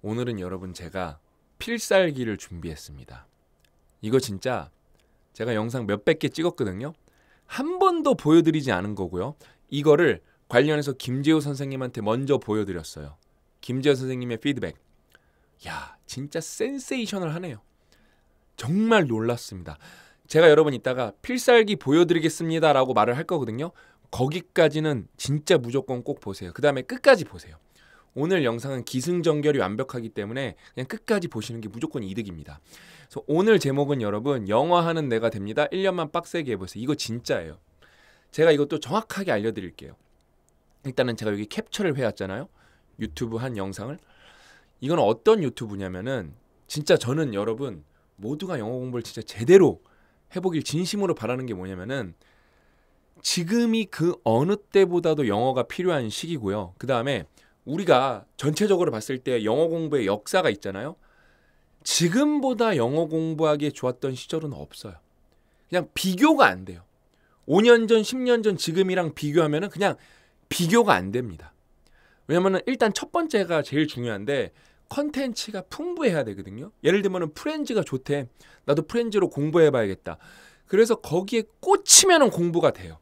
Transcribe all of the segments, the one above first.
오늘은 여러분 제가 필살기를 준비했습니다. 이거 진짜 제가 영상 몇백 개 찍었거든요. 한 번도 보여드리지 않은 거고요. 이거를 관련해서 김재호 선생님한테 먼저 보여드렸어요. 김재호 선생님의 피드백. 야, 진짜 센세이셔널하네요. 정말 놀랐습니다. 제가 여러분 이따가 필살기 보여드리겠습니다 라고 말을 할 거거든요. 거기까지는 진짜 무조건 꼭 보세요. 그 다음에 끝까지 보세요. 오늘 영상은 기승전결이 완벽하기 때문에 그냥 끝까지 보시는 게 무조건 이득입니다. 그래서 오늘 제목은 여러분 영어하는 내가 됩니다. 1년만 빡세게 해보세요. 이거 진짜예요. 제가 이것도 정확하게 알려드릴게요. 일단은 제가 여기 캡처를 해왔잖아요. 유튜브 한 영상을. 이건 어떤 유튜브냐면은 진짜 저는 여러분 모두가 영어 공부를 진짜 제대로 해보길 진심으로 바라는 게 뭐냐면은 지금이 그 어느 때보다도 영어가 필요한 시기고요. 그 다음에 우리가 전체적으로 봤을 때 영어 공부의 역사가 있잖아요. 지금보다 영어 공부하기에 좋았던 시절은 없어요. 그냥 비교가 안 돼요. 5년 전, 10년 전 지금이랑 비교하면은 그냥 비교가 안 됩니다. 왜냐면은 일단 첫 번째가 제일 중요한데 컨텐츠가 풍부해야 되거든요. 예를 들면은 프렌즈가 좋대. 나도 프렌즈로 공부해봐야겠다. 그래서 거기에 꽂히면은 공부가 돼요.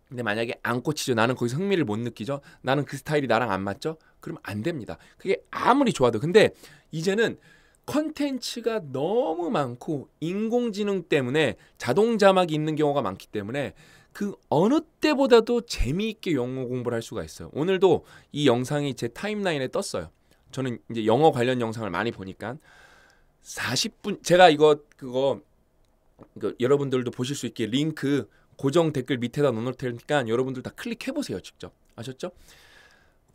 근데 만약에 안 꽂히죠. 나는 거기서 흥미를 못 느끼죠. 나는 그 스타일이 나랑 안 맞죠. 그러면 안 됩니다. 그게 아무리 좋아도. 근데 이제는 컨텐츠가 너무 많고 인공지능 때문에 자동 자막이 있는 경우가 많기 때문에 그 어느 때보다도 재미있게 영어 공부를 할 수가 있어요. 오늘도 이 영상이 제 타임라인에 떴어요. 저는 이제 영어 관련 영상을 많이 보니까 40분 제가 이거 여러분들도 보실 수 있게 링크 고정 댓글 밑에다 넣어놓을 테니까 여러분들 다 클릭해보세요. 직접. 아셨죠?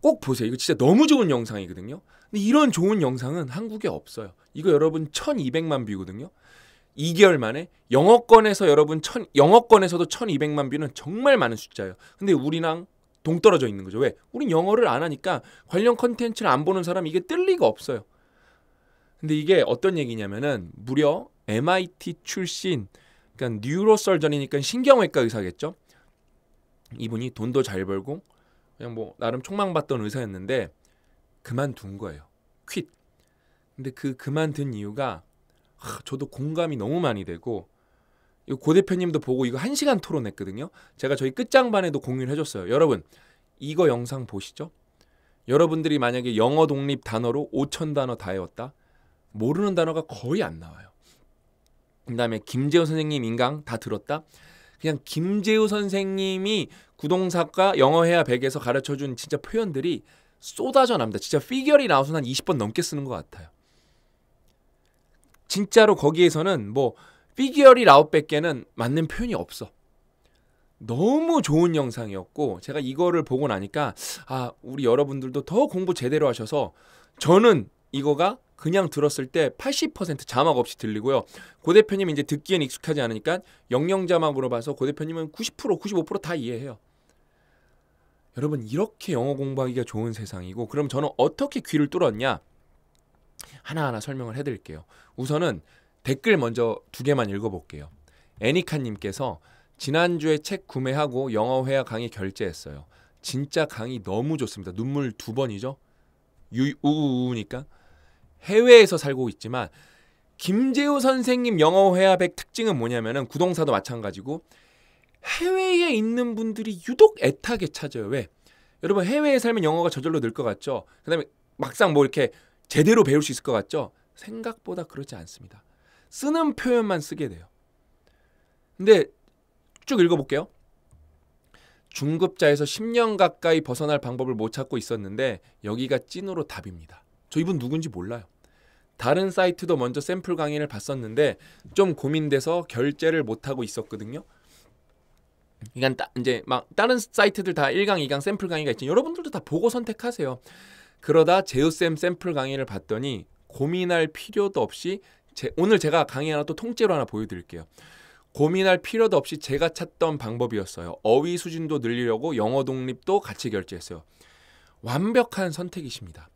꼭 보세요. 이거 진짜 너무 좋은 영상이거든요. 근데 이런 좋은 영상은 한국에 없어요. 이거 여러분 1200만 뷰거든요. 2개월 만에 영어권에서도 1200만 뷰는 정말 많은 숫자예요. 근데 우리랑 동떨어져 있는 거죠. 왜? 우린 영어를 안 하니까 관련 컨텐츠를 안 보는 사람이 이게 뜰 리가 없어요. 근데 이게 어떤 얘기냐면은 무려 MIT 출신 그러니까 뉴로설전이니까 신경외과 의사겠죠. 이분이 돈도 잘 벌고 그냥 뭐 나름 촉망받던 의사였는데 그만둔 거예요. 퀴트. 근데 그 그만둔 이유가 저도 공감이 너무 많이 되고 이거 고 대표님도 보고 이거 1시간 토론했거든요. 제가 저희 끝장반에도 공유를 해줬어요. 여러분 이거 영상 보시죠. 여러분들이 만약에 영어 독립 단어로 5,000단어 다 외웠다. 모르는 단어가 거의 안 나와요. 그 다음에 김재호 선생님 인강 다 들었다. 그냥 김재호 선생님이 구동사과 영어회화 100에서 가르쳐준 진짜 표현들이 쏟아져 납니다. 진짜 피겨리 나와서 한 20번 넘게 쓰는 것 같아요. 진짜로 거기에서는 뭐 피겨리 라웃밖에는 맞는 표현이 없어. 너무 좋은 영상이었고 제가 이거를 보고 나니까 우리 여러분들도 더 공부 제대로 하셔서 저는 이거가 그냥 들었을 때 80% 자막 없이 들리고요. 고 대표님이 이제 듣기엔 익숙하지 않으니까 영영 자막으로 봐서 고 대표님은 90%, 95%다 이해해요. 여러분 이렇게 영어 공부하기가 좋은 세상이고 그럼 저는 어떻게 귀를 뚫었냐? 하나하나 설명을 해드릴게요. 우선은 댓글 먼저 2개만 읽어볼게요. 애니카님께서 지난주에 책 구매하고 영어회화 강의 결제했어요. 진짜 강의 너무 좋습니다. 눈물 2번이죠. 우우우니까. 해외에서 살고 있지만 김재호 선생님 영어회화 100 특징은 뭐냐면은 구동사도 마찬가지고 해외에 있는 분들이 유독 애타게 찾아요. 왜? 여러분 해외에 살면 영어가 저절로 늘 것 같죠? 그 다음에 막상 뭐 이렇게 제대로 배울 수 있을 것 같죠? 생각보다 그렇지 않습니다. 쓰는 표현만 쓰게 돼요. 근데 쭉 읽어볼게요. 중급자에서 10년 가까이 벗어날 방법을 못 찾고 있었는데 여기가 찐으로 답입니다. 저 이분 누군지 몰라요. 다른 사이트도 먼저 샘플 강의를 봤었는데 좀 고민돼서 결제를 못하고 있었거든요. 그러니까 이제 막 다른 사이트들 다 1강, 2강 샘플 강의가 있지. 여러분들도 다 보고 선택하세요. 그러다 제우쌤 샘플 강의를 봤더니 고민할 필요도 없이 오늘 제가 강의 하나 또 통째로 하나 보여드릴게요. 고민할 필요도 없이 제가 찾던 방법이었어요. 어휘 수준도 늘리려고 영어 독립도 같이 결제했어요. 완벽한 선택이십니다.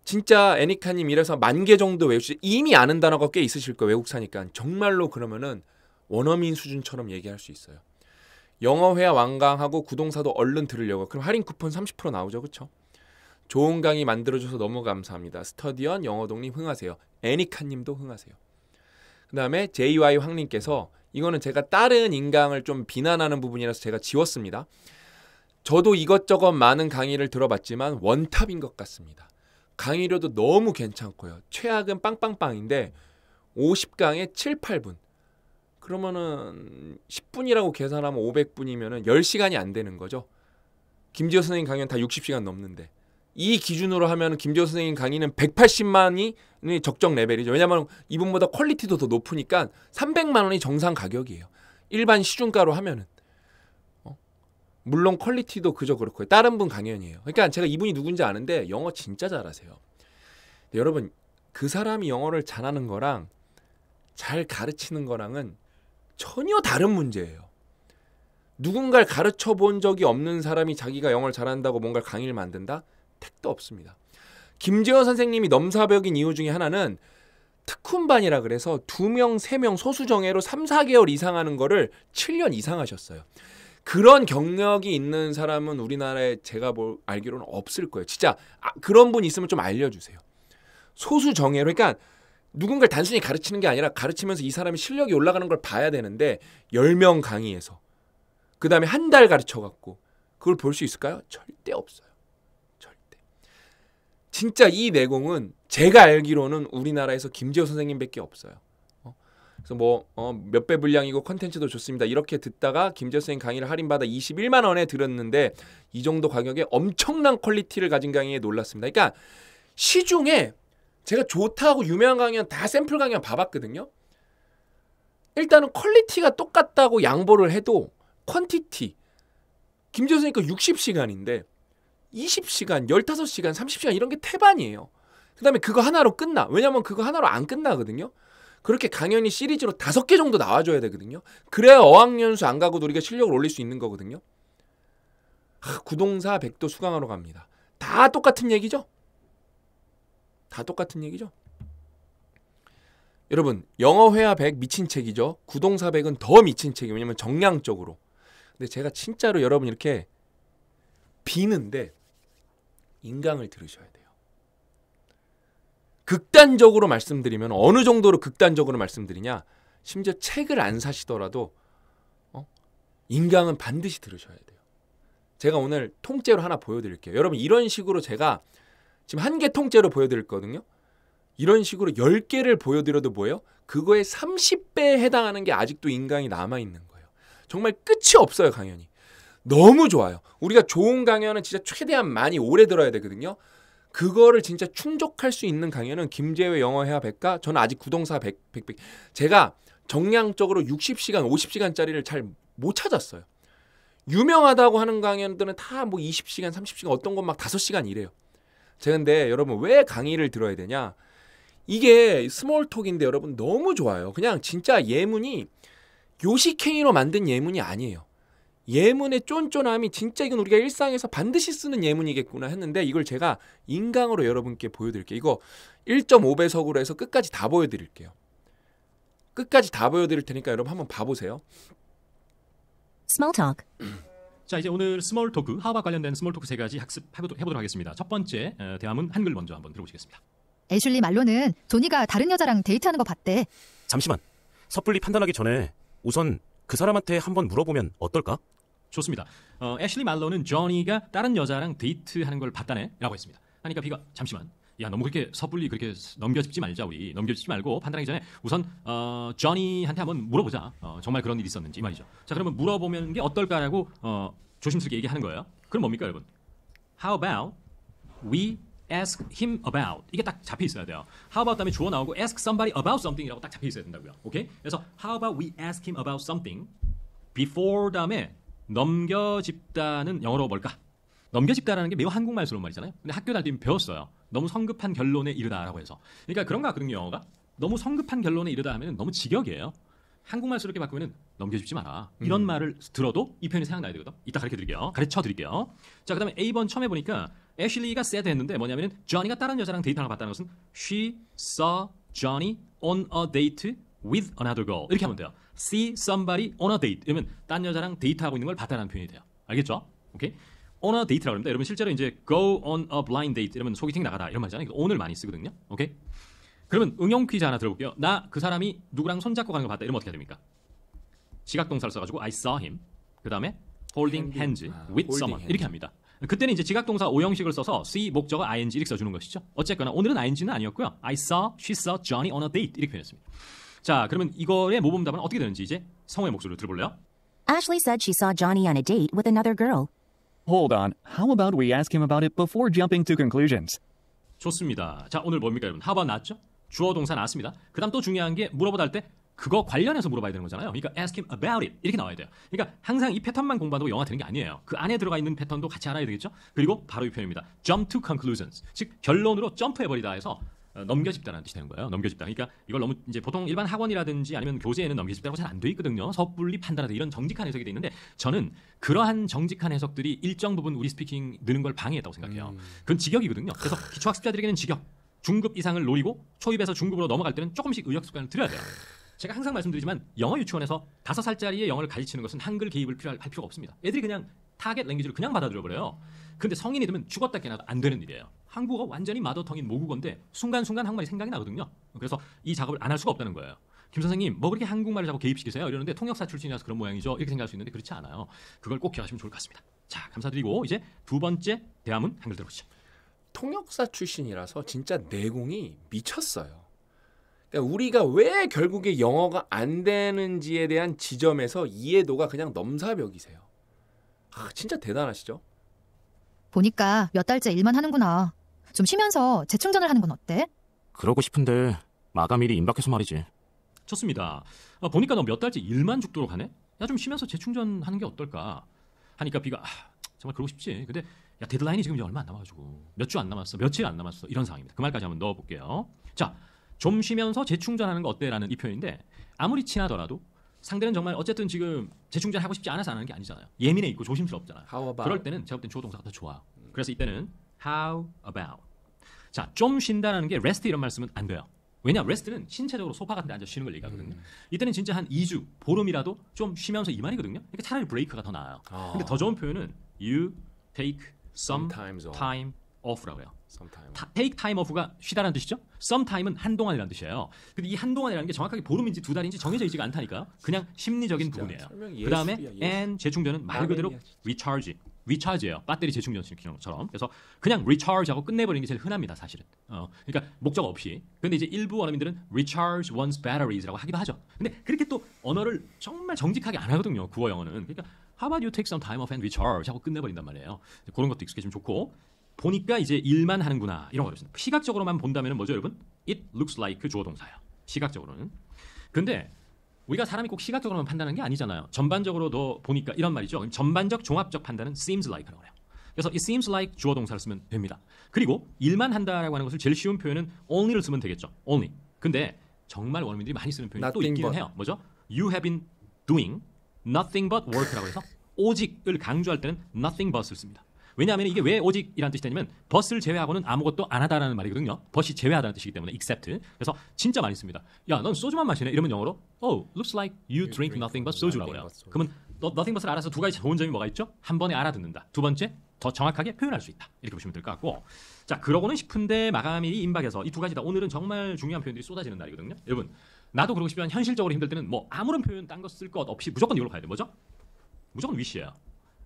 진짜 애니카님 이래서 10,000개 정도 외우시 이미 아는 단어가 꽤 있으실 거예요. 외국 사니까. 정말로 그러면은 원어민 수준처럼 얘기할 수 있어요. 영어회화 완강하고 구동사도 얼른 들으려고. 그럼 할인 쿠폰 30% 나오죠. 그렇죠? 좋은 강의 만들어줘서 너무 감사합니다. 스터디언 영어동님 흥하세요. 애니카님도 흥하세요. 그 다음에 JY 황님께서 이거는 제가 다른 인강을 좀 비난하는 부분이라서 제가 지웠습니다. 저도 이것저것 많은 강의를 들어봤지만 원탑인 것 같습니다. 강의료도 너무 괜찮고요. 최악은 빵빵빵인데 50강에 7, 8분. 그러면은 10분이라고 계산하면 500분이면은 10시간이 안 되는 거죠. 김지호 선생님 강의는 다 60시간 넘는데 이 기준으로 하면 김지호 선생님 강의는 180만이 적정 레벨이죠. 왜냐하면 이분보다 퀄리티도 더 높으니까 300만 원이 정상 가격이에요. 일반 시중가로 하면은. 물론 퀄리티도 그저 그렇고요. 다른 분 강연이에요. 그러니까 제가 이분이 누군지 아는데 영어 진짜 잘하세요. 근데 여러분 그 사람이 영어를 잘하는 거랑 잘 가르치는 거랑은 전혀 다른 문제예요. 누군가를 가르쳐 본 적이 없는 사람이 자기가 영어를 잘한다고 뭔가를 강의를 만든다? 택도 없습니다. 김재원 선생님이 넘사벽인 이유 중에 하나는 특훈반이라 그래서 2명, 3명 소수정예로 3, 4개월 이상 하는 거를 7년 이상 하셨어요. 그런 경력이 있는 사람은 우리나라에 제가 알기로는 없을 거예요. 진짜 그런 분 있으면 좀 알려주세요. 소수정예로 그러니까 누군가를 단순히 가르치는 게 아니라 가르치면서 이 사람의 실력이 올라가는 걸 봐야 되는데 10명 강의에서 그 다음에 한 달 가르쳐갖고 그걸 볼 수 있을까요? 절대 없어요. 절대. 진짜 이 내공은 제가 알기로는 우리나라에서 김재호 선생님밖에 없어요. 그래서 몇 배 분량이고 컨텐츠도 좋습니다. 이렇게 듣다가 김재호 선생님 강의를 할인받아 21만 원에 들었는데 이 정도 가격에 엄청난 퀄리티를 가진 강의에 놀랐습니다. 그러니까 시중에 제가 좋다고 유명한 강의는 다 샘플 강의만 봐봤거든요. 일단은 퀄리티가 똑같다고 양보를 해도 퀀티티 김재호 선생님 거 60시간인데 20시간, 15시간, 30시간 이런 게 태반이에요. 그 다음에 그거 하나로 끝나. 왜냐면 그거 하나로 안 끝나거든요. 그렇게 강연이 시리즈로 5개 정도 나와줘야 되거든요. 그래야 어학연수 안 가고도 우리가 실력을 올릴 수 있는 거거든요. 구동사 100도 수강하러 갑니다. 다 똑같은 얘기죠? 다 똑같은 얘기죠? 여러분 영어 회화 100 미친 책이죠. 구동사 100은 더 미친 책이에요. 왜냐면 정량적으로. 근데 제가 진짜로 여러분 이렇게 비는데 인강을 들으셔야 돼요. 극단적으로 말씀드리면 어느 정도로 극단적으로 말씀드리냐. 심지어 책을 안 사시더라도 인강은 반드시 들으셔야 돼요. 제가 오늘 통째로 하나 보여드릴게요. 여러분 이런 식으로 제가 지금 1개 통째로 보여드렸거든요. 이런 식으로 10개를 보여드려도 뭐예요? 그거의 30배에 해당하는 게 아직도 인강이 남아있는 거예요. 정말 끝이 없어요. 강연이. 너무 좋아요. 우리가 좋은 강연은 진짜 최대한 많이 오래 들어야 되거든요. 그거를 진짜 충족할 수 있는 강연은 김재회 영어 회화 100과 저는 아직 구동사 100. 제가 정량적으로 60시간, 50시간짜리를 잘 못 찾았어요. 유명하다고 하는 강연들은 다 뭐 20시간, 30시간 어떤 건 막 5시간 이래요. 제가 근데 여러분 왜 강의를 들어야 되냐? 이게 스몰톡인데 여러분 너무 좋아요. 그냥 진짜 예문이 요식행위로 만든 예문이 아니에요. 예문의 쫀쫀함이 진짜 이건 우리가 일상에서 반드시 쓰는 예문이겠구나 했는데 이걸 제가 인강으로 여러분께 보여드릴게요. 이거 1.5배속으로 해서 끝까지 다 보여드릴게요. 끝까지 다 보여드릴 테니까 여러분 한번 봐보세요. Small talk. 자, 이제 오늘 스몰 토크, 하와 관련된 스몰 토크 3가지 학습해보도록 하겠습니다. 첫 번째, 대화문 한글 먼저 한번 들어보시겠습니다. 애슐리 말로는 조니가 다른 여자랑 데이트하는 거 봤대. 잠시만, 섣불리 판단하기 전에 우선 그 사람한테 한번 물어보면 어떨까? 좋습니다. 애슐리 말로는 조니가 다른 여자랑 데이트하는 걸 봤다네 라고 했습니다. 하니까 비가 잠시만, 야 너무 그렇게 섣불리 그렇게 넘겨짚지 말자. 우리 넘겨짚지 말고 판단하기 전에 우선 조니한테 한번 물어보자. 정말 그런 일이 있었는지 말이죠. 자, 그러면 물어보면 게 어떨까라고 조심스럽게 얘기하는 거예요. 그럼 뭡니까 여러분? How about we ask him about. 이게 딱 잡혀 있어야 돼요. How about 다음에 주어 나오고 ask somebody about something이라고 딱 잡혀 있어야 된다고요. 오케이? 그래서 How about we ask him about something before 다음에 넘겨짚다는 영어로 뭘까? 넘겨짚다라는 게 매우 한국말스러운 말이잖아요. 근데 학교 다닐 때 배웠어요. 너무 성급한 결론에 이르다라고 해서. 그러니까 그런가 하거든요, 영어가. 너무 성급한 결론에 이르다 하면 너무 직역이에요. 한국말스럽게 바꾸면 넘겨짚지 마라. 이런 말을 들어도 이 표현이 생각나야 되거든. 이따 가르쳐 드릴게요. 자, 그다음에 A번 처음에 보니까 애슐리가 said 했는데 뭐냐면은 조니가 다른 여자랑 데이트하는 걸 봤다는 것은 she saw Johnny on a date with another girl. 이렇게 하면 돼요. see somebody on a date. 이러면 딴 여자랑 데이트하고 있는 걸 봤다는 표현이 돼요. 알겠죠? 오케이? on a date라고 합니다. 여러분 실제로 이제 go on a blind date 이러면 소개팅 나가다 이런 말이잖아요. on을 많이 쓰거든요. 오케이? 그러면 응용 퀴즈 하나 들어볼게요. 나 그 사람이 누구랑 손잡고 가는 거 봤다. 이러면 어떻게 해야 됩니까? 지각동사를 써가지고 I saw him. 그 다음에 holding hands with holding someone hand. 이렇게 합니다. 그때는 이제 지각동사 오형식을 써서 see 목적어 ing 이렇게 써주는 것이죠. 어쨌거나 오늘은 ing는 아니었고요. I saw, she saw Johnny on a date 이렇게 표현했습니다. 자, 그러면 이거의 모범답은 어떻게 되는지 이제 성우의 목소리로 들어볼래요? Ashley said she saw Johnny on a date with another girl. Hold on. How about we ask him about it before jumping to conclusions? 좋습니다. 자, 오늘 뭡니까 여러분? 하반 나왔죠? 주어 동사 나왔습니다. 그 다음 또 중요한 게 물어보다 할 때 그거 관련해서 물어봐야 되는 거잖아요. 그러니까 ask him about it 이렇게 나와야 돼요. 그러니까 항상 이 패턴만 공부한다고 영어 되는 게 아니에요. 그 안에 들어가 있는 패턴도 같이 알아야 되겠죠. 그리고 바로 이 표현입니다. jump to conclusions. 즉 결론으로 점프해버리다 해서 넘겨짚다라는 뜻이 되는 거예요. 넘겨짚다. 그러니까 이걸 너무 이제 보통 일반 학원이라든지 아니면 교재에는 넘겨짚다라고 잘 안 돼 있거든요. 섣불리 판단하다 이런 정직한 해석이 돼 있는데 저는 그러한 정직한 해석들이 일정 부분 우리 스피킹 느는 걸 방해했다고 생각해요. 그건 직역이거든요. 그래서 기초학습자들에게는 직역, 중급 이상을 노리고 초입에서 중급으로 넘어갈 때는 조금씩 의역 습관을 들여야 돼요. 제가 항상 말씀드리지만 영어 유치원에서 5살짜리의 영어를 가르치는 것은 한글 개입을 할 필요가 없습니다. 애들이 그냥 타겟 랭귀지를 그냥 받아들여버려요. 근데 성인이 되면 죽었다 깨나도 안 되는 일이에요. 한국어 완전히 마더텅인 모국어인데 순간순간 한국말이 생각이 나거든요. 그래서 이 작업을 안 할 수가 없다는 거예요. 김 선생님 뭐 그렇게 한국말을 자꾸 개입시키세요? 이러는데 통역사 출신이라서 그런 모양이죠. 이렇게 생각할 수 있는데 그렇지 않아요. 그걸 꼭 기억하시면 좋을 것 같습니다. 자, 감사드리고 이제 두 번째 대화문 한글 들어보시죠. 통역사 출신이라서 진짜 내공이 미쳤어요. 그러니까 우리가 왜 결국에 영어가 안 되는지에 대한 지점에서 이해도가 그냥 넘사벽이세요. 진짜 대단하시죠? 보니까 몇 달째 일만 하는구나. 좀 쉬면서 재충전을 하는 건 어때? 그러고 싶은데 마감일이 임박해서 말이지. 좋습니다. 보니까 너 몇 달째 일만 죽도록 하네? 야, 좀 쉬면서 재충전하는 게 어떨까? 하니까 비가 정말 그러고 싶지. 근데 야, 데드라인이 지금 이제 얼마 안 남아가지고 몇 주 안 남았어, 며칠 안 남았어 이런 상황입니다. 그 말까지 한번 넣어볼게요. 자, 좀 쉬면서 재충전하는 거 어때?라는 이 표현인데 아무리 친하더라도 상대는 정말 어쨌든 지금 재충전하고 싶지 않아서 안 하는 게 아니잖아요. 예민해 있고 조심스럽잖아요. How about? 그럴 때는 제가 볼 땐 주어 동사가 더 좋아요. 그래서 이때는 how about. 자, 좀 쉰다는 게 rest 이런 말 쓰면 안 돼요. 왜냐? rest는 신체적으로 소파 같은 데 앉아 쉬는 걸 얘기하거든요. 이때는 진짜 한 2주, 보름이라도 좀 쉬면서 이 말이거든요. 그러니까 차라리 브레이크가 더 나아요. 근데 더 좋은 표현은 you take some Sometimes off. time off라고 해요. Sometimes. take time off가 쉬다라는 뜻이죠. sometime은 한동안이라는 뜻이에요. 근데 이 한동안이라는 게 정확하게 보름인지 두 달인지 정해져 있지가 않다니까요. 그냥 심리적인 부분이에요. 설명 그 다음에 예술이야, 예술. and 재충전은 말 그대로 라멘이야, 진짜. recharge예요. 배터리 재충전시키는 것처럼. 그래서 그냥 recharge하고 끝내버리는 게 제일 흔합니다, 사실은. 그러니까 목적 없이. 근데 이제 일부 원어민들은 recharge one's batteries라고 하기도 하죠. 근데 그렇게 또 언어를 정말 정직하게 안 하거든요, 구어 영어는. 그러니까 how about you take some time off and recharge 하고 끝내버린단 말이에요. 그런 것도 익숙해지면 좋고. 보니까 이제 일만 하는구나 이런 거였습니다. 시각적으로만 본다면 뭐죠, 여러분? It looks like 주어 동사예요. 시각적으로는. 근데 우리가 사람이 꼭 시각적으로만 판단하는 게 아니잖아요. 전반적으로도 보니까 이런 말이죠. 전반적 종합적 판단은 seems like라고 해요. 그래서 it seems like 주어 동사를 쓰면 됩니다. 그리고 일만 한다라고 하는 것을 제일 쉬운 표현은 only를 쓰면 되겠죠. only. 근데 정말 원어민들이 많이 쓰는 표현이 또 Nothing 있기는 but. 해요. 뭐죠? You have been doing nothing but work라고 해서 오직을 강조할 때는 nothing but을 씁니다. 왜냐하면 이게 왜 오직이라는 뜻이 되냐면 but을 제외하고는 아무것도 안 하다라는 말이거든요. but이 제외하다는 뜻이기 때문에 except. 그래서 진짜 많이 씁니다. 야, 넌 소주만 마시네. 이러면 영어로 oh, looks like you drink nothing but 소주라고 해요. 그러면 nothing but을 알아서 두 가지 좋은 점이 뭐가 있죠? 한 번에 알아듣는다. 두 번째, 더 정확하게 표현할 수 있다. 이렇게 보시면 될 것 같고. 자, 그러고는 싶은데 마감일이 임박해서 이 두 가지다. 오늘은 정말 중요한 표현들이 쏟아지는 날이거든요. 여러분, 나도 그러고 싶지만 현실적으로 힘들 때는 뭐 아무런 표현 딴 거 쓸 것 없이 무조건 이걸로 가야 돼. 뭐죠? 무조건 wish예요.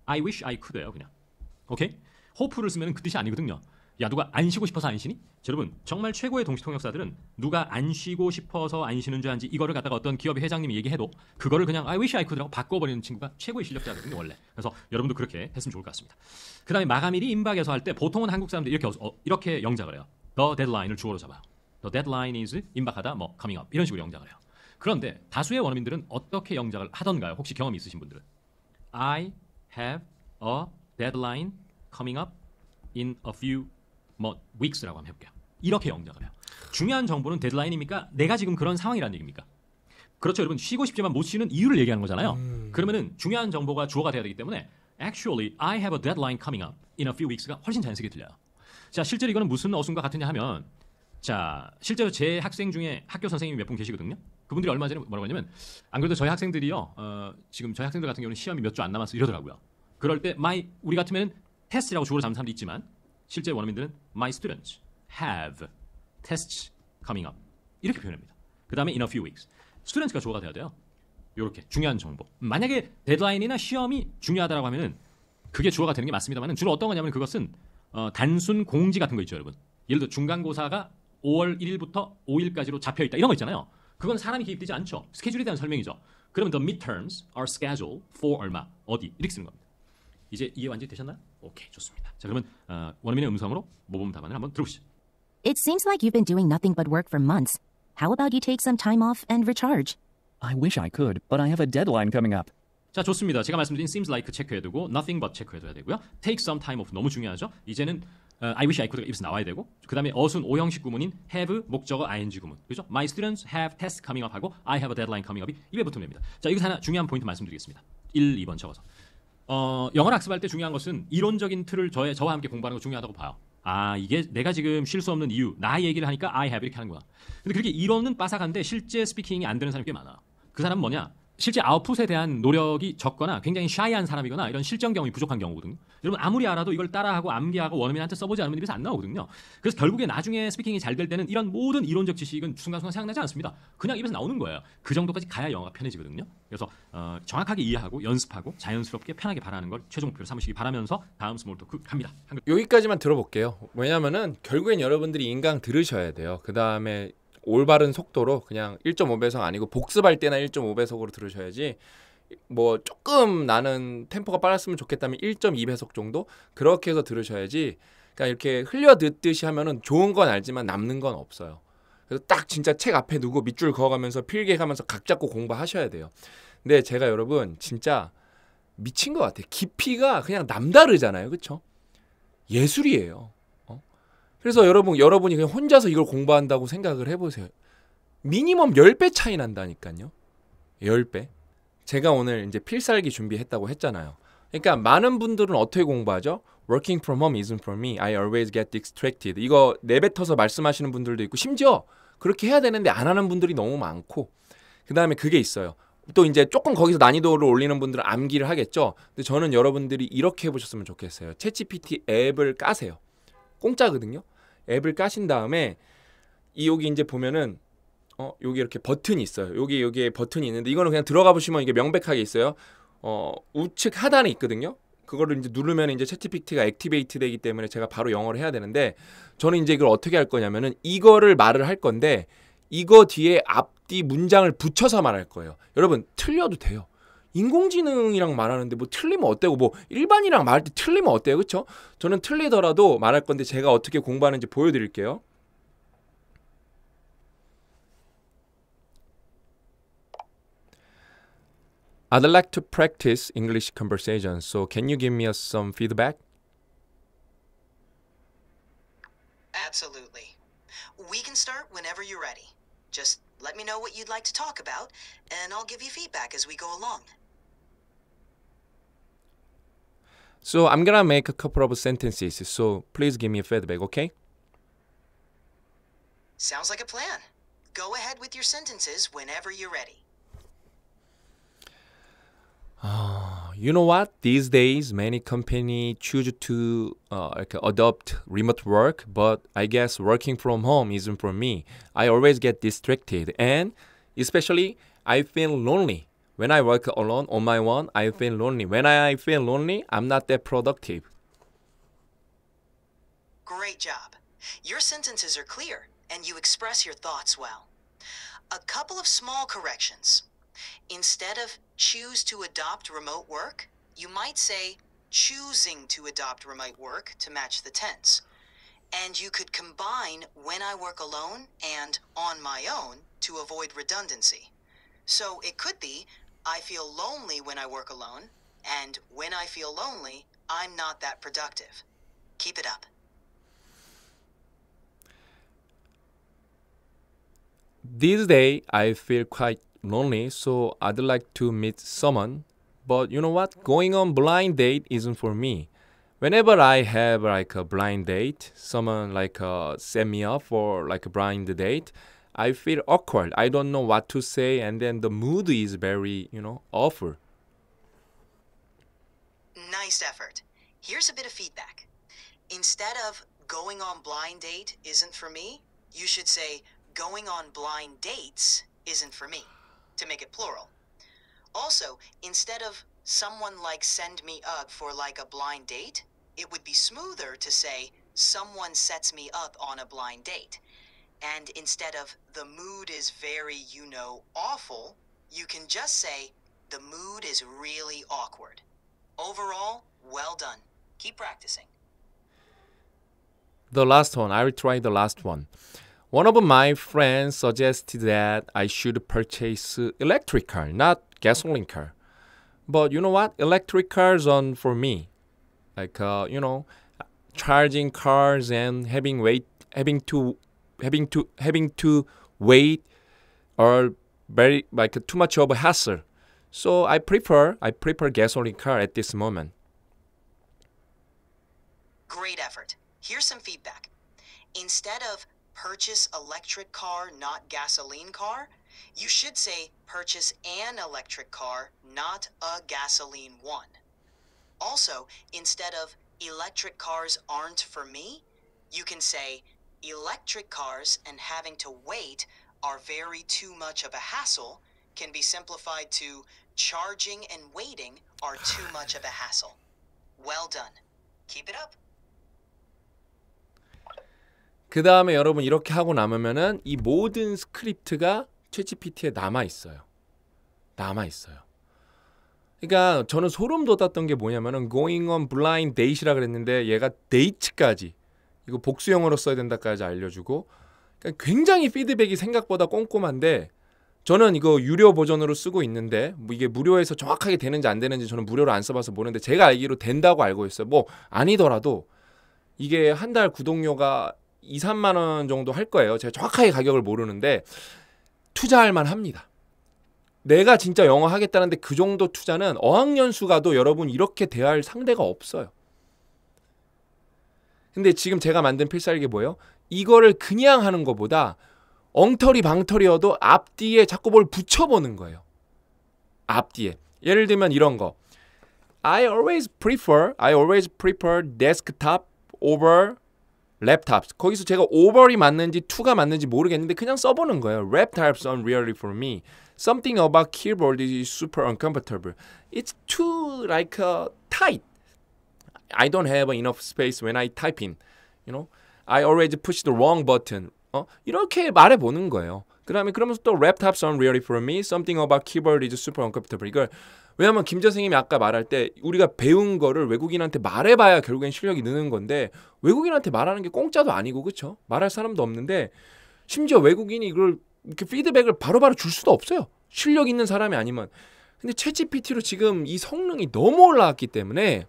I wish I could예요, 그냥. 오케이? hope를 쓰면 그 뜻이 아니거든요. 야, 누가 안 쉬고 싶어서 안 쉬니? 자, 여러분, 정말 최고의 동시 통역사들은 누가 안 쉬고 싶어서 안 쉬는 줄 아는지 이거를 갖다가 어떤 기업의 회장님이 얘기해도 그거를 그냥 I wish I could라고 바꿔버리는 친구가 최고의 실력자거든요, 원래. 그래서 여러분도 그렇게 했으면 좋을 것 같습니다. 그 다음에 마감일이 임박해서 할 때 보통은 한국 사람들이 이렇게 영작을 해요. The deadline을 주어로 잡아요. The deadline is 임박하다, 뭐 coming up 이런 식으로 영작을 해요. 그런데 다수의 원어민들은 어떻게 영작을 하던가요? 혹시 경험이 있으신 분들은? I have a deadline coming up in a few weeks라고 한번 해볼게요. 이렇게 영작을 해요. 중요한 정보는 데드라인입니까? 내가 지금 그런 상황이라는 얘기입니까? 그렇죠, 여러분. 쉬고 싶지만 못 쉬는 이유를 얘기하는 거잖아요. 그러면은 중요한 정보가 주어가 돼야 되기 때문에 actually I have a deadline coming up in a few weeks가 훨씬 자연스럽게 들려요. 자, 실제로 이거는 무슨 어순과 같으냐 하면, 자, 실제로 제 학생 중에 학교 선생님이 몇 분 계시거든요. 그분들이 얼마 전에 뭐라고 하냐면, 안 그래도 저희 학생들이요, 지금 저희 학생들 같은 경우는 시험이 몇 주 안 남았어 이러더라고요. 그럴 때 우리 같으면 test라고 주어를 잡는 사람도 있지만 실제 원어민들은 my students have tests coming up 이렇게 표현합니다. 그 다음에 in a few weeks. students가 주어가 돼야 돼요. 이렇게 중요한 정보. 만약에 데드라인이나 시험이 중요하다고 하면은 그게 주어가 되는 게 맞습니다만 주로 어떤 거냐면 그것은 단순 공지 같은 거 있죠, 여러분. 예를 들어 중간고사가 5월 1일부터 5일까지로 잡혀 있다 이런 거 있잖아요. 그건 사람이 개입되지 않죠. 스케줄에 대한 설명이죠. 그러면 the midterms are scheduled for 얼마 어디 이렇게 쓰는 겁니다. 이제 이해 완전히 되셨나요? 오케이, 좋습니다. 자, 그러면 원어민의 음성으로 모범 답안을 한번 들어보시죠. It seems like you've been doing nothing but work for months. How about you take some time off and recharge? I wish I could, but I have a deadline coming up. 자, 좋습니다. 제가 말씀드린 seems like 체크해두고 nothing but 체크해둬야 되고요. take some time off 너무 중요하죠. 이제는 I wish I could가 입에서 나와야 되고 그 다음에 어순 오형식 구문인 have 목적어 ing 구문 그죠? My students have tests coming up 하고 I have a deadline coming up이 입에 붙으면 됩니다. 자, 여기서 하나 중요한 포인트 말씀드리겠습니다. 1, 2번 적어서 영어를 학습할 때 중요한 것은 이론적인 틀을 저와 함께 공부하는 거 중요하다고 봐요. 아, 이게 내가 지금 쉴 수 없는 이유 나 얘기를 하니까 I have 이렇게 하는구나. 근데 그렇게 이론은 빠삭한데 실제 스피킹이 안 되는 사람이 꽤 많아. 그 사람은 뭐냐? 실제 아웃풋에 대한 노력이 적거나 굉장히 샤이한 사람이거나 이런 실전 경험이 부족한 경우거든요. 여러분 아무리 알아도 이걸 따라하고 암기하고 원어민한테 써보지 않으면 입에서 안 나오거든요. 그래서 결국에 나중에 스피킹이 잘 될 때는 이런 모든 이론적 지식은 순간순간 생각나지 않습니다. 그냥 입에서 나오는 거예요. 그 정도까지 가야 영어가 편해지거든요. 그래서 정확하게 이해하고 연습하고 자연스럽게 편하게 말하는 걸 최종 목표로 삼으시기 바라면서 다음 스몰 토크 갑니다. 여기까지만 들어볼게요. 왜냐면은 결국엔 여러분들이 인강 들으셔야 돼요. 그 다음에 올바른 속도로 그냥 1.5배속 아니고 복습할 때나 1.5배속으로 들으셔야지 뭐 조금 나는 템포가 빨랐으면 좋겠다면 1.2배속 정도 그렇게 해서 들으셔야지 그러니까 이렇게 흘려 듣듯이 하면은 좋은 건 알지만 남는 건 없어요. 그래서 딱 진짜 책 앞에 두고 밑줄 그어가면서 필기하면서 각 잡고 공부하셔야 돼요. 근데 제가 여러분 진짜 미친 것 같아요. 깊이가 그냥 남다르잖아요. 그렇죠? 예술이에요. 그래서 여러분이 그냥 혼자서 이걸 공부한다고 생각을 해보세요. 미니멈 10배 차이 난다니까요. 10배. 제가 오늘 이제 필살기 준비했다고 했잖아요. 그러니까 많은 분들은 어떻게 공부하죠? Working from home isn't for me. I always get distracted. 이거 내뱉어서 말씀하시는 분들도 있고 심지어 그렇게 해야 되는데 안 하는 분들이 너무 많고 그 다음에 그게 있어요. 또 이제 조금 거기서 난이도를 올리는 분들은 암기를 하겠죠. 근데 저는 여러분들이 이렇게 해보셨으면 좋겠어요. 챗GPT 앱을 까세요. 공짜거든요. 앱을 까신 다음에 여기 이제 보면은 여기 이렇게 버튼이 있어요. 여기에 버튼이 있는데 이거는 그냥 들어가 보시면 이게 명백하게 있어요. 우측 하단에 있거든요. 그거를 이제 누르면 이제 챗GPT가 액티베이트 되기 때문에 제가 바로 영어를 해야 되는데 저는 이제 이걸 어떻게 할 거냐면은 이거를 말을 할 건데 이거 뒤에 앞뒤 문장을 붙여서 말할 거예요. 여러분 틀려도 돼요. 인공지능이랑 말하는데 뭐 틀리면 어때고 뭐 일반이랑 말할 때 틀리면 어때요? 그렇죠? 저는 틀리더라도 말할 건데 제가 어떻게 공부하는지 보여드릴게요. I'd like to practice English conversation. So can you give me some feedback? Absolutely. We can start whenever you're ready. Just let me know what you'd like to talk about, and I'll give you feedback as we go along. So I'm gonna make a couple of sentences. So please give me a feedback, okay? Sounds like a plan. Go ahead with your sentences whenever you're ready. You know what? These days, many companies choose to adopt remote work, but I guess working from home isn't for me. I always get distracted, and especially I feel lonely. When I work alone on my own, I feel lonely. When I feel lonely, I'm not that productive. Great job. Your sentences are clear, and you express your thoughts well. A couple of small corrections. Instead of choose to adopt remote work, you might say choosing to adopt remote work to match the tense. And you could combine when I work alone and on my own to avoid redundancy. So it could be I feel lonely when I work alone, and when I feel lonely, I'm not that productive. Keep it up. These days, I feel quite lonely, so I'd like to meet someone. But you know what? Going on blind date isn't for me. Whenever I have like a blind date, someone like set me up for like a blind date, I feel awkward. I don't know what to say, and then the mood is very, awful. Nice effort. Here's a bit of feedback. Instead of going on blind date isn't for me, you should say going on blind dates isn't for me, to make it plural. Also, instead of someone like send me up for like a blind date, it would be smoother to say someone sets me up on a blind date. And instead of the mood is very, awful, you can just say the mood is really awkward. Overall, well done. Keep practicing. The last one. I will try the last one. One of my friends suggested that I should purchase electric car, not gasoline car. But you know what? Electric cars on for me. Like charging cars and having to wait or very like too much of a hassle. So I prefer gasoline car at this moment. Great effort. Here's some feedback. Instead of purchase electric car, not gasoline car, you should say purchase an electric car, not a gasoline one. Also, instead of electric cars aren't for me, you can say electric cars and having to wait are very too much of a hassle can be simplified to charging and waiting are too much of a hassle. Well done. Keep it up. 그 다음에 여러분 이렇게 하고 남으면은 이 모든 스크립트가 챗GPT에 남아 있어요. 그러니까 저는 소름 돋았던 게 뭐냐면은 going on blind date이라 그랬는데 얘가 date까지 이거 복수형으로 써야 된다까지 알려주고 그러니까 굉장히 피드백이 생각보다 꼼꼼한데 저는 이거 유료 버전으로 쓰고 있는데 뭐 이게 무료에서 정확하게 되는지 안 되는지 저는 무료로 안 써봐서 모르는데 제가 알기로 된다고 알고 있어요. 뭐 아니더라도 이게 한 달 구독료가 2, 3만 원 정도 할 거예요. 제가 정확하게 가격을 모르는데 투자할 만합니다. 내가 진짜 영어 하겠다는데 그 정도 투자는 어학연수 가도 여러분 이렇게 대할 상대가 없어요. 근데 지금 제가 만든 필살기 뭐예요? 이거를 그냥 하는 것보다 엉터리 방터리여도 앞뒤에 자꾸 뭘 붙여보는 거예요. 앞뒤에. 예를 들면 이런 거. I always prefer desktop over laptops. 거기서 제가 over이 맞는지 to가 맞는지 모르겠는데 그냥 써보는 거예요. Laptops aren't really for me. Something about keyboard is super uncomfortable. It's too like tight. I don't have enough space when I type in. I always push the wrong button. 이렇게 말해보는 거예요. 그러면서 또 laptops aren't really for me. Something about keyboard is super uncomfortable. 이걸 왜냐면 김 선생님이 아까 말할 때 우리가 배운 거를 외국인한테 말해봐야 결국엔 실력이 느는 건데 외국인한테 말하는 게 공짜도 아니고 그렇죠? 말할 사람도 없는데 심지어 외국인이 이걸 이렇게 피드백을 바로바로 줄 수도 없어요. 실력 있는 사람이 아니면. 근데 챗GPT로 지금 이 성능이 너무 올라왔기 때문에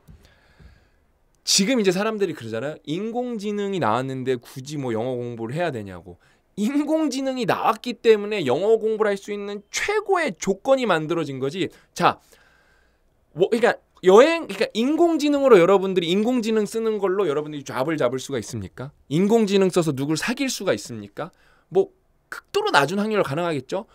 지금 이제 사람들이 그러잖아요. 인공지능이 나왔는데 굳이 뭐 영어 공부를 해야 되냐고. 인공지능이 나왔기 때문에 영어 공부를 할 수 있는 최고의 조건이 만들어진 거지. 자, 그러니까 인공지능으로 여러분들이 인공지능 쓰는 걸로 여러분들이 잡을 수가 있습니까? 인공지능 써서 누굴 사귈 수가 있습니까? 뭐 극도로 낮은 확률로 가능하겠죠.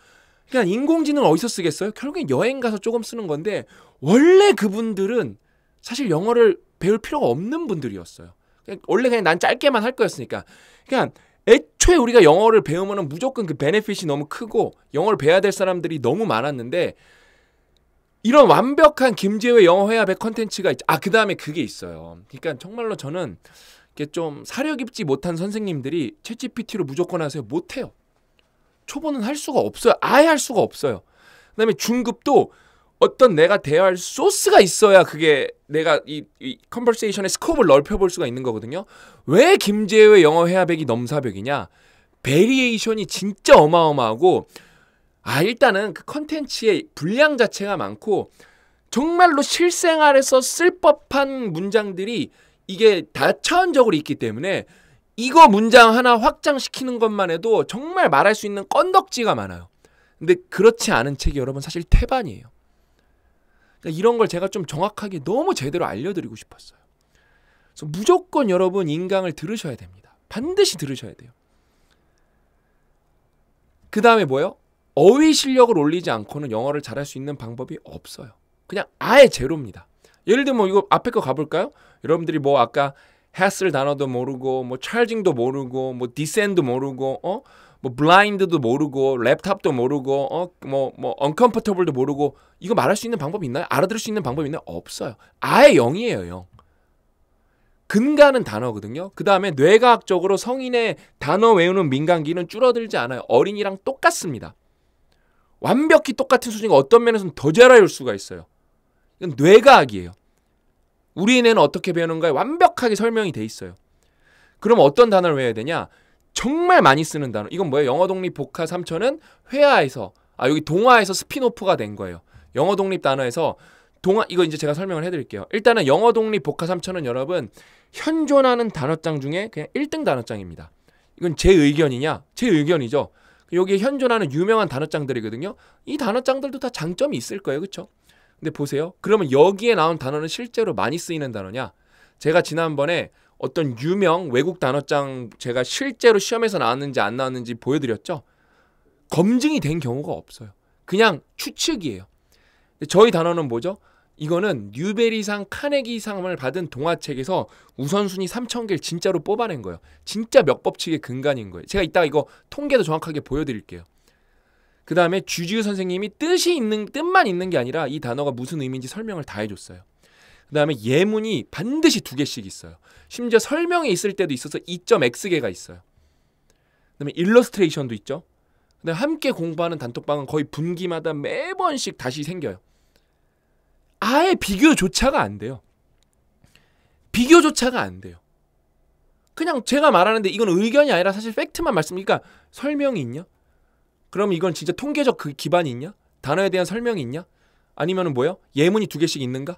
그러니까 인공지능 어디서 쓰겠어요? 결국엔 여행 가서 조금 쓰는 건데 원래 그분들은 사실 영어를 배울 필요가 없는 분들이었어요. 원래 그냥 난 짧게만 할 거였으니까. 그러니까 애초에 우리가 영어를 배우면은 무조건 그 베네핏이 너무 크고 영어를 배워야 될 사람들이 너무 많았는데 이런 완벽한 김재호의 영어 회화백 컨텐츠가 그 다음에 그게 있어요. 그러니까 정말로 저는 이게 좀 사려 깊지 못한 선생님들이 챗GPT로 무조건 하세요. 못해요. 초보는 할 수가 없어요. 아예 할 수가 없어요. 그 다음에 중급도 어떤 내가 대화할 소스가 있어야 그게 내가 이 컨버세이션의 스코프를 넓혀볼 수가 있는 거거든요. 왜 김재호의 영어 회화백이 넘사벽이냐? 베리에이션이 진짜 어마어마하고 일단은 그 컨텐츠의 분량 자체가 많고 정말로 실생활에서 쓸 법한 문장들이 이게 다차원적으로 있기 때문에 이거 문장 하나 확장시키는 것만 해도 정말 말할 수 있는 건덕지가 많아요. 근데 그렇지 않은 책이 여러분 사실 태반이에요. 그러니까 이런 걸 제가 좀 정확하게 너무 제대로 알려드리고 싶었어요. 그래서 무조건 여러분 인강을 들으셔야 됩니다. 반드시 들으셔야 돼요. 그 다음에 뭐예요? 어휘 실력을 올리지 않고는 영어를 잘할 수 있는 방법이 없어요. 그냥 아예 제로입니다. 예를 들면 이거 앞에 거 가볼까요? 여러분들이 뭐 아까 hassle 단어도 모르고 뭐 charging도 모르고 뭐 descend도 모르고 뭐 blind도 모르고 랩탑도 모르고 뭐 uncomfortable도 모르고 이거 말할 수 있는 방법이 있나요? 알아들을 수 있는 방법이 있나요? 없어요. 아예 0이에요. 0. 근가는 단어거든요. 그 다음에 뇌과학적으로 성인의 단어 외우는 민감기는 줄어들지 않아요. 어린이랑 똑같습니다. 완벽히 똑같은 수준이고 어떤 면에서는 더 잘 외울 수가 있어요. 이건 뇌과학이에요. 우리 뇌는 어떻게 배우는가에 완벽하게 설명이 돼 있어요. 그럼 어떤 단어를 외워야 되냐? 정말 많이 쓰는 단어. 이건 뭐예요? 영어 독립 복화 3천은 회화에서 여기 동화에서 스피노프가 된 거예요. 영어 독립 단어에서 동화 이거 이제 제가 설명을 해드릴게요. 일단은 영어 독립 복화 3천은 여러분 현존하는 단어장 중에 그냥 1등 단어장입니다. 이건 제 의견이냐? 제 의견이죠. 여기에 현존하는 유명한 단어장들이거든요. 이 단어장들도 다 장점이 있을 거예요. 그렇죠? 근데 보세요. 그러면 여기에 나온 단어는 실제로 많이 쓰이는 단어냐? 제가 지난번에 어떤 유명 외국 단어장 제가 실제로 시험에서 나왔는지 안 나왔는지 보여드렸죠? 검증이 된 경우가 없어요. 그냥 추측이에요. 저희 단어는 뭐죠? 이거는 뉴베리상 카네기상을 받은 동화책에서 우선순위 3,000개를 진짜로 뽑아낸 거예요. 진짜 몇 법칙의 근간인 거예요. 제가 이따가 이거 통계도 정확하게 보여드릴게요. 그 다음에 주지우 선생님이 뜻만 있는 게 아니라 이 단어가 무슨 의미인지 설명을 다 해줬어요. 그 다음에 예문이 반드시 2개씩 있어요. 심지어 설명에 있을 때도 있어서 2.x개가 있어요. 그 다음에 일러스트레이션도 있죠. 근데 함께 공부하는 단톡방은 거의 분기마다 매번씩 다시 생겨요. 아예 비교조차가 안 돼요. 비교조차가 안 돼요. 그냥 제가 말하는데 이건 의견이 아니라 사실 팩트만 말씀이니까 설명이 있냐? 그럼 이건 진짜 통계적 그 기반이 있냐? 단어에 대한 설명이 있냐? 아니면은 뭐예요? 예문이 2개씩 있는가?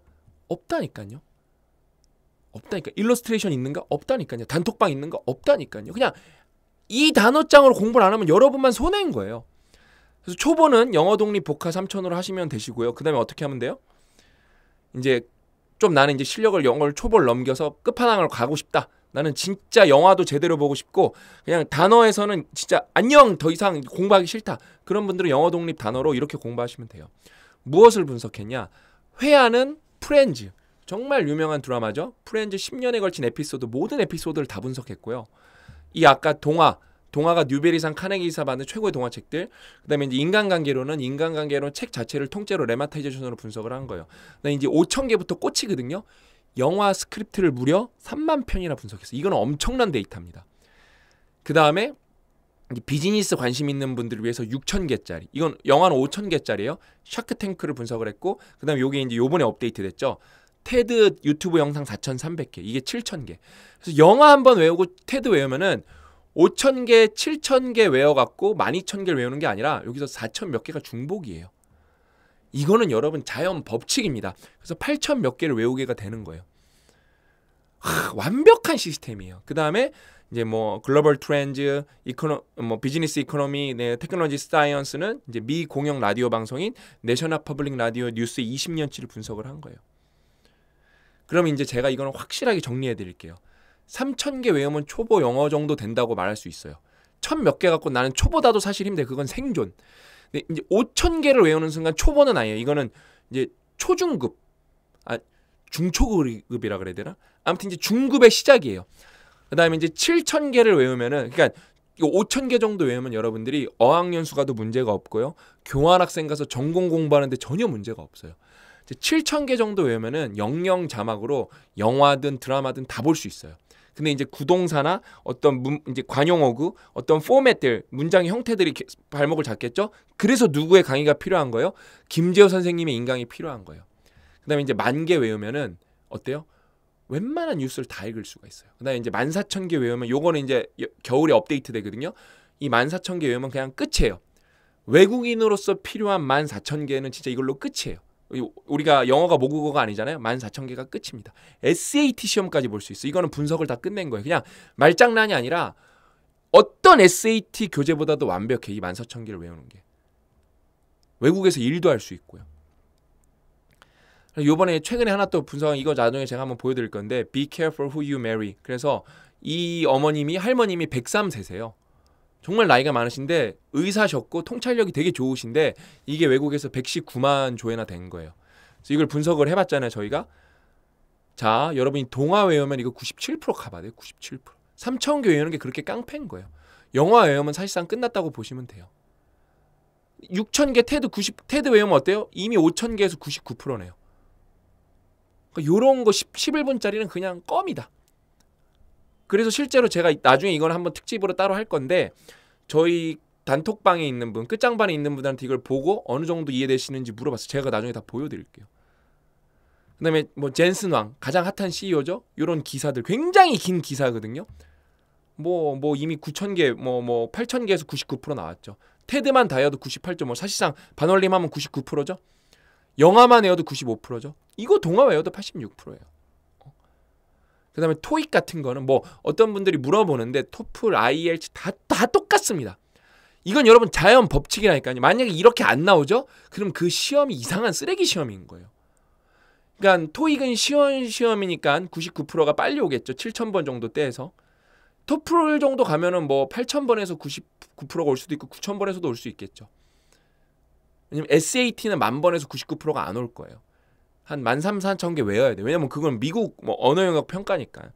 없다니까요. 없다니까. 일러스트레이션 있는가? 없다니까요. 단톡방 있는가? 없다니까요. 그냥 이 단어장으로 공부를 안 하면 여러분만 손해인 거예요. 그래서 초보는 영어 독립 복화 3천으로 하시면 되시고요. 그 다음에 어떻게 하면 돼요? 이제 좀 나는 이제 실력을 영어를 초보를 넘겨서 끝판왕을 가고 싶다. 나는 진짜 영화도 제대로 보고 싶고 그냥 단어에서는 진짜 안녕 더 이상 공부하기 싫다. 그런 분들은 영어 독립 단어로 이렇게 공부하시면 돼요. 무엇을 분석했냐? 회화는 프렌즈. 정말 유명한 드라마죠. 프렌즈 10년에 걸친 에피소드 모든 에피소드를 다 분석했고요. 이 아까 동화가 뉴베리상 카네기상 받는 최고의 동화책들. 그다음에 이제 인간관계로는 책 자체를 통째로 레마타이제이션으로 분석을 한 거예요. 그다음에 이제 5,000개부터 꽂히거든요. 영화 스크립트를 무려 3만 편이나 분석했어요. 이건 엄청난 데이터입니다. 그다음에 비즈니스 관심 있는 분들을 위해서 6,000개짜리. 이건 영화는 5,000개짜리예요. 샤크탱크를 분석을 했고 그다음에 요게 이제 요번에 업데이트 됐죠. 테드 유튜브 영상 4,300개. 이게 7,000개. 그래서 영화 한번 외우고 테드 외우면은 5,000개, 7,000개 외워갖고 12,000개를 외우는 게 아니라 여기서 4,000 몇 개가 중복이에요. 이거는 여러분 자연 법칙입니다. 그래서 8,000 몇 개를 외우게가 되는 거예요. 완벽한 시스템이에요. 그 다음에 이제 뭐 글로벌 트렌드, 비즈니스 이코노미, 테크놀로지 사이언스는 이제 미 공영 라디오 방송인 내셔널 퍼블릭 라디오 뉴스 20년치를 분석을 한 거예요. 그럼 이제 제가 이거는 확실하게 정리해 드릴게요. 3,000개 외우면 초보 영어 정도 된다고 말할 수 있어요. 1,000 몇 개 갖고 나는 초보다도 사실 힘들어. 그건 생존. 근데 이제 5,000개를 외우는 순간 초보는 아니에요. 이거는 이제 초중급, 중초급이라 그래야 되나? 아무튼 이제 중급의 시작이에요. 그다음에 이제 7,000개를 외우면은 그러니까 5,000개 정도 외우면 여러분들이 어학연수 가도 문제가 없고요. 교환학생 가서 전공 공부하는데 전혀 문제가 없어요. 7,000개 정도 외우면은 영영 자막으로 영화든 드라마든 다 볼 수 있어요. 근데 이제 구동사나 어떤 이제 관용어구, 어떤 포맷들, 문장의 형태들이 발목을 잡겠죠. 그래서 누구의 강의가 필요한 거예요? 김재호 선생님의 인강이 필요한 거예요. 그다음에 이제 10,000개 외우면은 어때요? 웬만한 뉴스를 다 읽을 수가 있어요. 그다음에 이제 14,000개 외우면 요거는 이제 겨울에 업데이트 되거든요. 이 14,000개 외우면 그냥 끝이에요. 외국인으로서 필요한 14,000개는 진짜 이걸로 끝이에요. 우리가 영어가 모국어가 아니잖아요. 14,000개가 끝입니다. SAT 시험까지 볼 수 있어. 이거는 분석을 다 끝낸 거예요. 그냥 말장난이 아니라 어떤 SAT 교재보다도 완벽해. 이 14,000개를 외우는 게. 외국에서 일도 할 수 있고요. 요번에 최근에 하나 또 분석한 이거 나중에 제가 한번 보여드릴 건데 Be careful who you marry. 그래서 이 할머님이 103세세요. 정말 나이가 많으신데 의사셨고 통찰력이 되게 좋으신데 이게 외국에서 119만 조회나 된 거예요. 그래서 이걸 분석을 해봤잖아요. 저희가 자, 여러분이 동화 외우면 이거 97% 가봐야 돼요. 97%. 3,000개 외우는 게 그렇게 깡패인 거예요. 영화 외우면 사실상 끝났다고 보시면 돼요. 6,000개 테드 외우면 어때요? 이미 5,000개에서 99%네요. 그러니까 요런 거 11분짜리는 그냥 껌이다. 그래서 실제로 제가 나중에 이건 한번 특집으로 따로 할 건데 저희 단톡방에 있는 분, 끝장반에 있는 분들한테 이걸 보고 어느 정도 이해되시는지 물어봤어요. 제가 나중에 다 보여드릴게요. 그 다음에 뭐 젠슨 왕, 가장 핫한 CEO죠. 이런 기사들 굉장히 긴 기사거든요. 뭐 이미 9,000개, 뭐 8,000개에서 99% 나왔죠. 테드만 다 해도 98.5. 사실상 반올림 하면 99%죠. 영화만 외워도 95%죠. 이거 동화 외워도 86%예요. 그 다음에 토익 같은 거는 뭐 어떤 분들이 물어보는데 토플, IELTS 다 똑같습니다. 이건 여러분 자연 법칙이라니까요. 만약에 이렇게 안 나오죠? 그럼 그 시험이 이상한 쓰레기 시험인 거예요. 그러니까 토익은 쉬운 시험이니까 99%가 빨리 오겠죠. 7,000번 정도 떼서. 토플 정도 가면은 뭐 8,000번에서 99%가 올 수도 있고 9,000번에서도 올 수 있겠죠. 왜냐면 SAT는 10,000번에서 99%가 안 올 거예요. 한 13,000, 14,000개 외워야 돼요. 왜냐면 그건 미국 뭐 언어 영역 평가니까.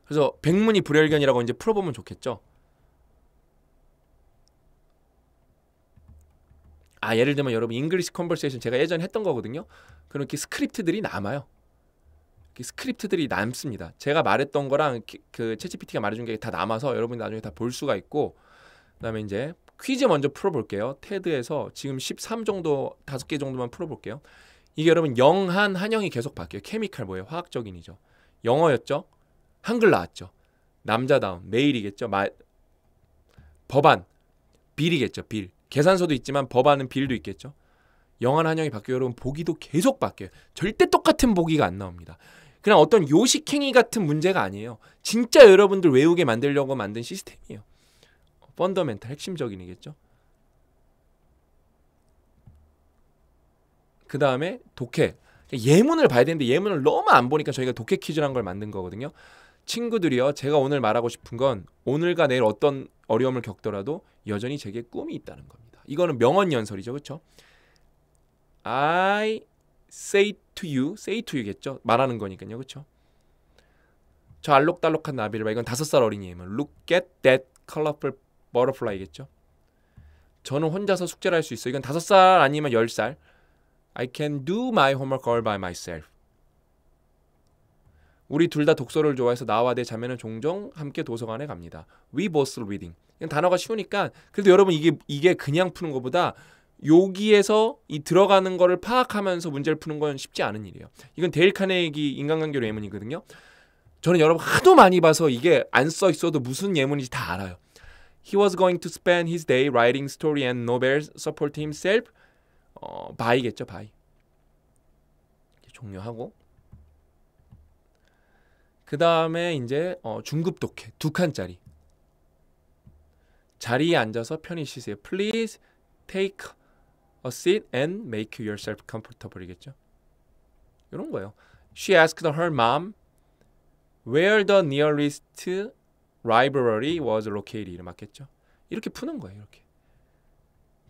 그래서 백문이 불여일견이라고 이제 풀어보면 좋겠죠. 예를 들면 여러분 잉글리시 컨버세이션 제가 예전에 했던 거거든요. 그렇게 스크립트들이 남아요. 스크립트들이 남습니다. 제가 말했던 거랑 그 챗GPT가 말해준 게 다 남아서 여러분이 나중에 다 볼 수가 있고, 그다음에 이제 퀴즈 먼저 풀어볼게요. 테드에서 지금 13 정도 5개 정도만 풀어볼게요. 이게 여러분 영한 한영이 계속 바뀌어요. 케미칼 뭐예요? 화학적인이죠. 영어였죠. 한글 나왔죠. 남자다운 메일이겠죠. 법안 빌이겠죠. 빌. 계산서도 있지만 법안은 빌도 있겠죠. 영한 한영이 바뀌어요. 여러분 보기도 계속 바뀌어요. 절대 똑같은 보기가 안 나옵니다. 그냥 어떤 요식행위 같은 문제가 아니에요. 진짜 여러분들 외우게 만들려고 만든 시스템이에요. 펀더멘탈 핵심적인이겠죠. 그 다음에 독해. 예문을 봐야 되는데 예문을 너무 안 보니까 저희가 독해 퀴즈라는 걸 만든 거거든요. 친구들이요. 제가 오늘 말하고 싶은 건 오늘과 내일 어떤 어려움을 겪더라도 여전히 제게 꿈이 있다는 겁니다. 이거는 명언 연설이죠. 그렇죠? I say to you겠죠. 말하는 거니까요. 그렇죠? 저 알록달록한 나비를 봐. 이건 5살 어린이에요. Look at that colorful butterfly겠죠. 저는 혼자서 숙제를 할 수 있어요. 이건 5살 아니면 10살. I can do my homework all by myself. 우리 둘 다 독서를 좋아해서 나와 내 자매는 종종 함께 도서관에 갑니다. We both reading. 이건 단어가 쉬우니까 그래도 여러분 이게 그냥 푸는 것보다 여기에서 이 들어가는 거를 파악하면서 문제를 푸는 건 쉽지 않은 일이에요. 이건 데일 카네기 인간관계로 예문이거든요. 저는 여러분 하도 많이 봐서 이게 안 써 있어도 무슨 예문인지 다 알아요. He was going to spend his day writing story and novels support himself. by겠죠, by. 종료하고. 그 다음에 이제 중급 독해 2칸짜리. 자리에 앉아서 편히 쉬세요. Please take a seat and make yourself comfortable이겠죠. 이런 거예요. She asked her mom where the nearest library was located. 맞겠죠? 이렇게 푸는 거예요. 이렇게.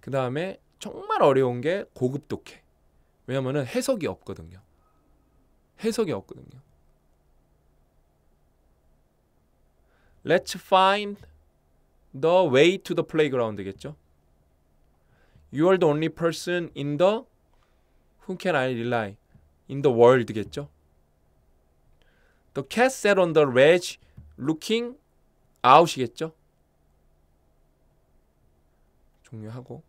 그 다음에 정말 어려운 게 고급 독해. 왜냐면은 해석이 없거든요. 해석이 없거든요. Let's find the way to the playground겠죠. You are the only person in the who can I rely in the world겠죠. The cat sat on the ledge looking out이겠죠. 종료하고.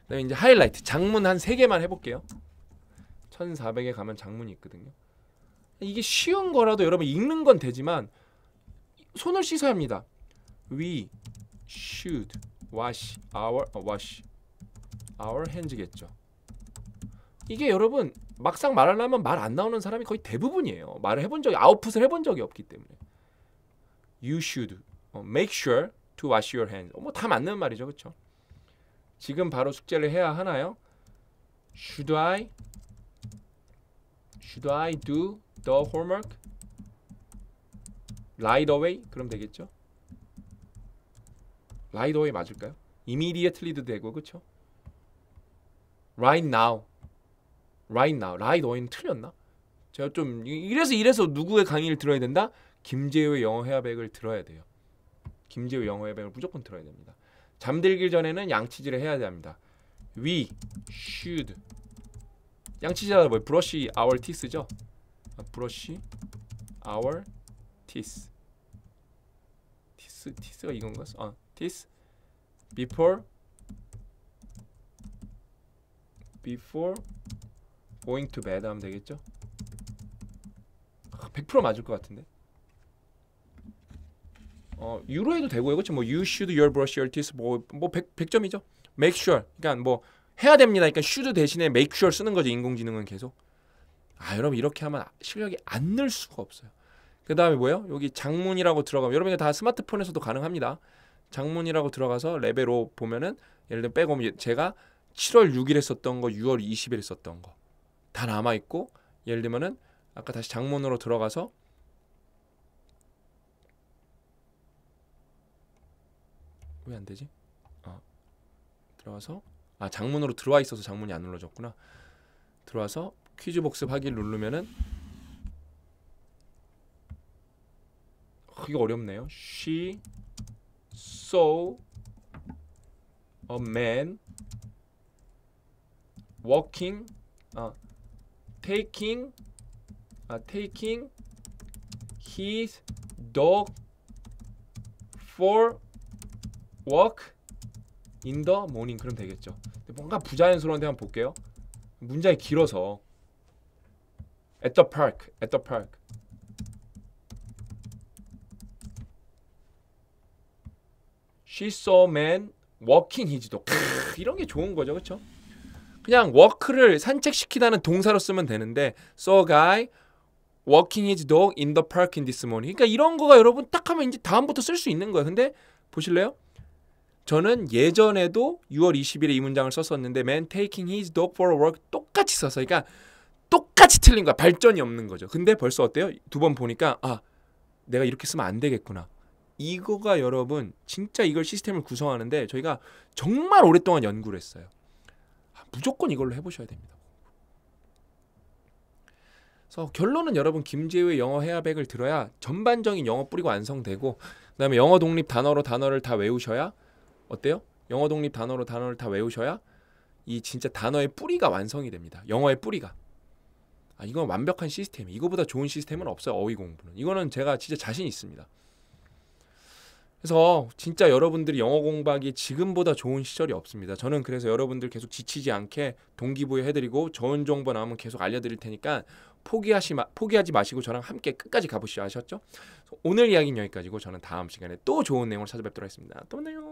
그다음에 이제 하이라이트 장문 한 3개만 해볼게요. 1400에 가면 장문이 있거든요. 이게 쉬운 거라도 여러분 읽는 건 되지만 손을 씻어야 합니다. We should wash our hands겠죠. 이게 여러분 막상 말하려면 말 안 나오는 사람이 거의 대부분이에요. 말을 해본 적이 아웃풋을 해본 적이 없기 때문에. You should make sure to wash your hands. 뭐 다 맞는 말이죠, 그렇죠? 지금 바로 숙제를 해야 하나요? Should I do the homework right away? 그럼 되겠죠? right away 맞을까요? immediately도 되고, 그렇죠? right now right now. right away는 틀렸나? 제가 좀 이래서 누구의 강의를 들어야 된다? 김재우의 영어 회화백을 들어야 돼요. 김재우 영어 회화백을 무조건 들어야 됩니다. 잠들기 전에는 양치질을 해야 됩니다. We should 양치질하다 뭐 brush our teeth죠? brush our teeth. teeth가 이건가? teeth before going to bed 하면 되겠죠? 100% 맞을 것 같은데. 유로 해도 되고요. 그렇죠? 뭐 you should your brush your teeth 뭐 100점이죠. make sure. 그러니까 뭐 해야 됩니다. 그러니까 should 대신에 make sure 쓰는 거죠. 인공지능은 계속. 여러분 이렇게 하면 실력이 안 늘 수가 없어요. 그다음에 뭐예요? 여기 장문이라고 들어가면 여러분 다 스마트폰에서도 가능합니다. 장문이라고 들어가서 레벨 5 보면은 예를 들면 빼고 제가 7월 6일에 썼던 거 6월 20일에 썼던 거 다 남아 있고 예를 들면은 아까 다시 장문으로 들어가서 왜 안 되지? 들어가서 장문으로 들어와 있어서 장문이 안 눌러졌구나. 들어와서 퀴즈 복습 하기를 누르면은 이거 어렵네요. She saw a man walking, taking his dog for walk in the morning. 그럼 되겠죠. 뭔가 부자연스러운데 한번 볼게요. 문장이 길어서 at the park. She saw a man walking his dog. 이런 게 좋은 거죠, 그렇죠? 그냥 walk를 산책시키다는 동사로 쓰면 되는데 saw a guy walking his dog in the park in this morning. 그러니까 이런 거가 여러분 딱 하면 이제 다음부터 쓸 수 있는 거예요. 근데 보실래요? 저는 예전에도 6월 20일에 이 문장을 썼었는데 man taking his dog for a walk 똑같이 써서 그러니까 똑같이 틀린 거야. 발전이 없는 거죠. 근데 벌써 어때요? 두 번 보니까 내가 이렇게 쓰면 안 되겠구나. 이거가 여러분 진짜 이걸 시스템을 구성하는데 저희가 정말 오랫동안 연구를 했어요. 무조건 이걸로 해보셔야 됩니다. 그래서 결론은 여러분 김재우의 영어 회화백을 들어야 전반적인 영어 뿌리가 완성되고 그다음에 영어 독립 단어로 단어를 다 외우셔야 어때요? 영어 독립 단어로 단어를 다 외우셔야 이 진짜 단어의 뿌리가 완성이 됩니다. 영어의 뿌리가. 이건 완벽한 시스템. 이거보다 좋은 시스템은 없어요. 어휘 공부는. 이거는 제가 진짜 자신 있습니다. 그래서 진짜 여러분들이 영어 공부하기에 지금보다 좋은 시절이 없습니다. 저는 그래서 여러분들 계속 지치지 않게 동기부여 해드리고 좋은 정보 나오면 계속 알려드릴 테니까 포기하지 마시고 저랑 함께 끝까지 가보시죠. 아셨죠? 오늘 이야기는 여기까지고 저는 다음 시간에 또 좋은 내용을 찾아뵙도록 하겠습니다. 또 만나요.